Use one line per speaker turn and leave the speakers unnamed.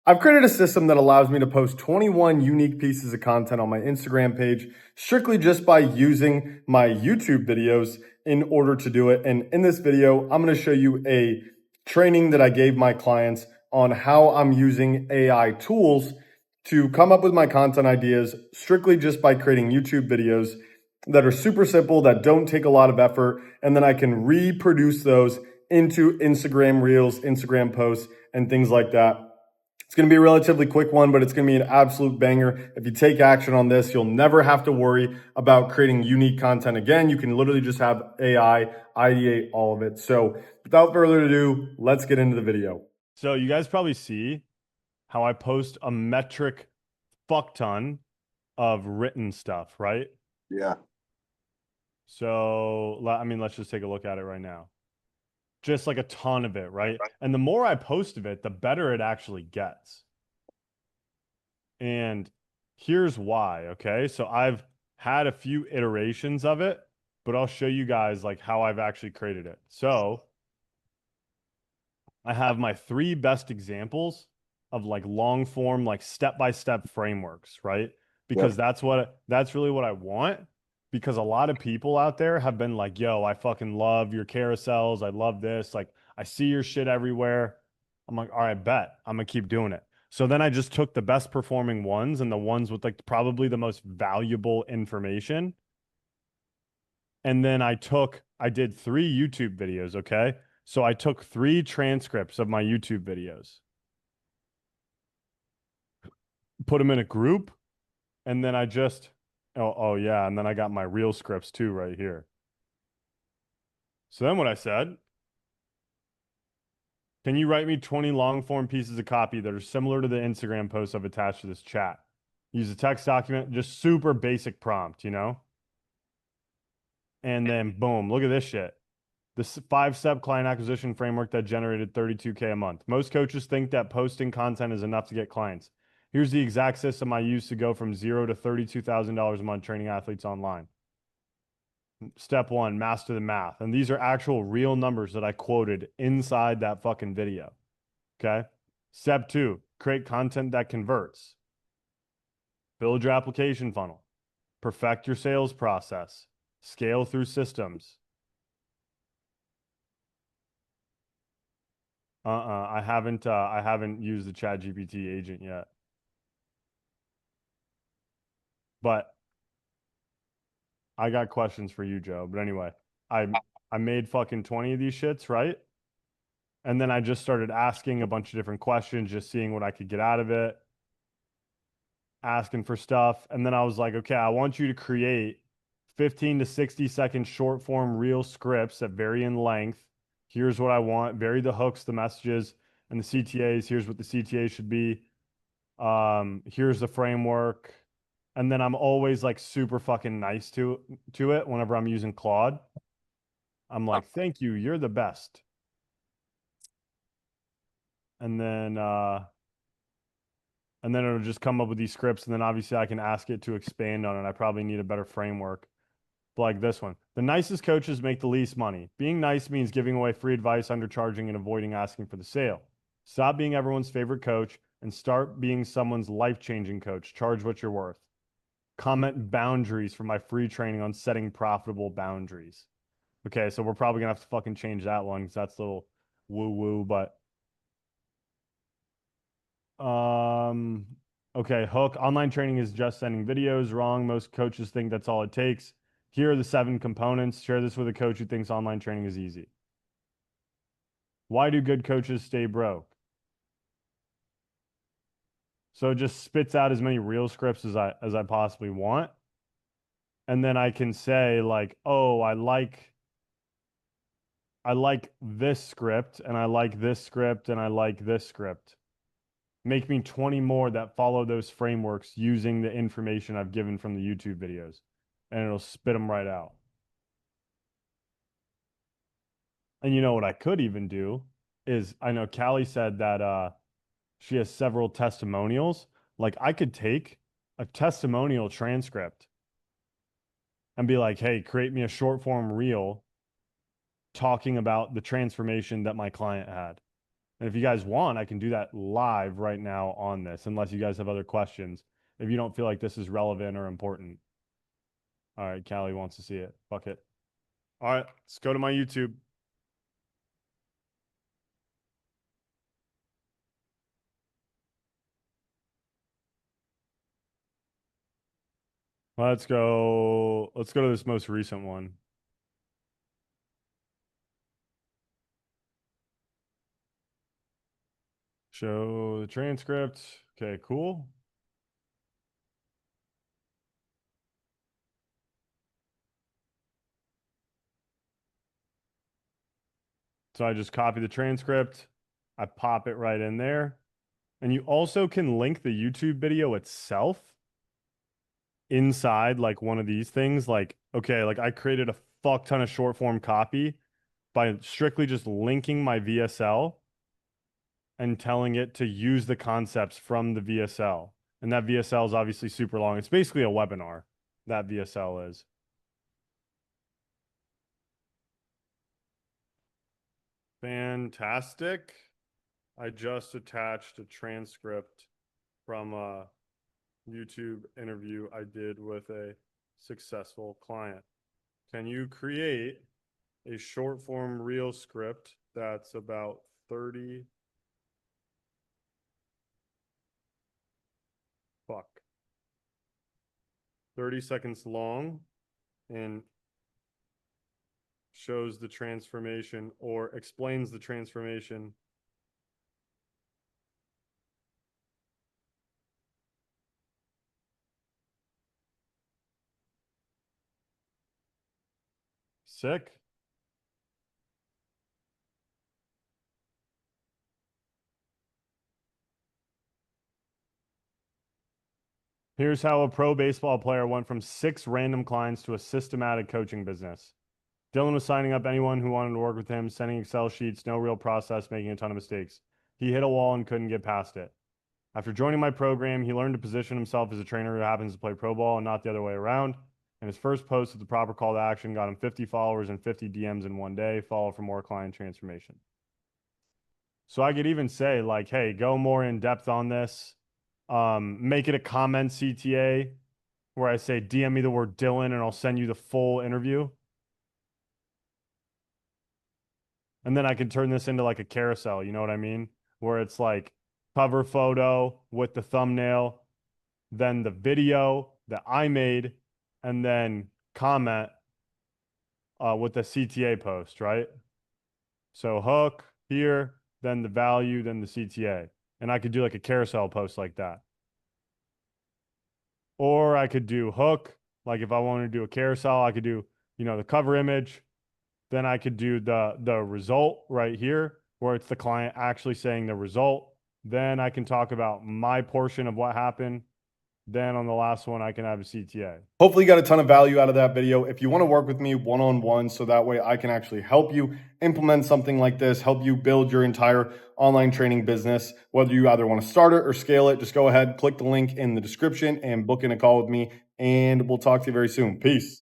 I've created a system that allows me to post 21 unique pieces of content on my Instagram page strictly just by using my YouTube videos in order to do it. And in this video, I'm going to show you a training that I gave my clients on how I'm using AI tools to come up with my content ideas strictly just by creating YouTube videos that are super simple, that don't take a lot of effort, and then I can reproduce those into Instagram Reels, Instagram posts, and things like that. It's going to be a relatively quick one, but it's going to be an absolute banger. If you take action on this, you'll never have to worry about creating unique content again. You can literally just have AI ideate all of it. So without further ado, let's get into the video.
So you guys probably see how I post a metric fuck ton of written stuff, right?
Yeah.
So, I mean, let's just take a look at it right now. Just like a ton of it, right? And the more I post of it, the better it actually gets. And here's why, okay? So I've had a few iterations of it, but I'll show you guys like how I've actually created it. So I have my 3 best examples of like long form, like step-by-step frameworks, right? Because that's really what I want. Because a lot of people out there have been like, yo, I fucking love your carousels. I love this. Like, I see your shit everywhere. I'm like, all right, bet. I'm gonna keep doing it. So then I just took the best performing ones and the ones with like probably the most valuable information. And then I did 3 YouTube videos, okay? So I took 3 transcripts of my YouTube videos, put them in a group, and then I just, oh yeah, and then I got my real scripts too right here. So then what I said, can you write me 20 long form pieces of copy that are similar to the Instagram posts I've attached to this chat? Use a text document, just super basic prompt, you know? And then boom, look at this shit. This 5-step client acquisition framework that generated 32K a month. Most coaches think that posting content is enough to get clients. Here's the exact system I used to go from $0 to $32,000 a month training athletes online. Step 1, master the math. And these are actual real numbers that I quoted inside that fucking video. Okay. Step 2, create content that converts. Build your application funnel. Perfect your sales process. Scale through systems. I haven't used the ChatGPT agent yet. But I got questions for you, Joe. But anyway, I made fucking 20 of these shits, right? And then I just started asking a bunch of different questions, just seeing what I could get out of it, asking for stuff. And then I was like, okay, I want you to create 15 to 60-second short form real scripts that vary in length. Here's what I want. Vary the hooks, the messages, and the CTAs. Here's what the CTA should be. Here's the framework. And then I'm always like super fucking nice to it whenever I'm using Claude. I'm like, thank you, you're the best. And then it'll just come up with these scripts, and then obviously I can ask it to expand on it. I probably need a better framework. But like this one. The nicest coaches make the least money. Being nice means giving away free advice, undercharging, and avoiding asking for the sale. Stop being everyone's favorite coach and start being someone's life-changing coach. Charge what you're worth. Comment boundaries for my free training on setting profitable boundaries. Okay, so we're probably gonna have to fucking change that one because that's a little woo-woo, but okay, hook. Online training is just sending videos. Wrong. Most coaches think that's all it takes. Here are the 7 components. Share this with a coach who thinks online training is easy. Why do good coaches stay broke? So it just spits out as many real scripts as I possibly want. And then I can say like, oh, I like this script, and I like this script, and I like this script. Make me 20 more that follow those frameworks using the information I've given from the YouTube videos, and it'll spit them right out. And you know what I could even do is, I know Callie said that she has several testimonials. Like, I could take a testimonial transcript and be like, hey, create me a short form reel talking about the transformation that my client had. And if you guys want, I can do that live right now on this, unless you guys have other questions. If you don't feel like this is relevant or important. All right, Callie wants to see it. Fuck it. All right, let's go to my YouTube. Let's go to this most recent one. Show the transcript. Okay, cool. So I just copy the transcript. I pop it right in there. And you also can link the YouTube video itself inside like one of these things. Like, okay, like I created a fuck ton of short form copy by strictly just linking my VSL and telling it to use the concepts from the VSL. And that VSL is obviously super long. It's basically a webinar, that VSL is. Fantastic. I just attached a transcript from a YouTube interview I did with a successful client. Can you create a short form reel script that's about 30 seconds long and shows the transformation or explains the transformation? Sick. Here's how a pro baseball player went from 6 random clients to a systematic coaching business. Dylan was signing up anyone who wanted to work with him, sending Excel sheets, no real process, making a ton of mistakes. He hit a wall and couldn't get past it. After joining my program, he learned to position himself as a trainer who happens to play pro ball and not the other way around. And his first post with the proper call to action got him 50 followers and 50 DMs in one day. Follow for more client transformation. So I could even say like, hey, go more in depth on this. Make it a comment CTA where I say, DM me the word Dylan and I'll send you the full interview. And then I can turn this into like a carousel, you know what I mean? Where it's like cover photo with the thumbnail, then the video that I made, and then comment with the CTA post, right? So hook here, then the value, then the CTA. And I could do like a carousel post like that. Or I could do hook, like if I wanted to do a carousel, I could do, you know, the cover image. Then I could do the result right here, where it's the client actually saying the result. Then I can talk about my portion of what happened. Then on the last one, I can have a CTA.
Hopefully you got a ton of value out of that video. If you want to work with me one-on-one, so that way I can actually help you implement something like this, help you build your entire online training business, whether you either want to start it or scale it, just go ahead, click the link in the description and book in a call with me, and we'll talk to you very soon. Peace.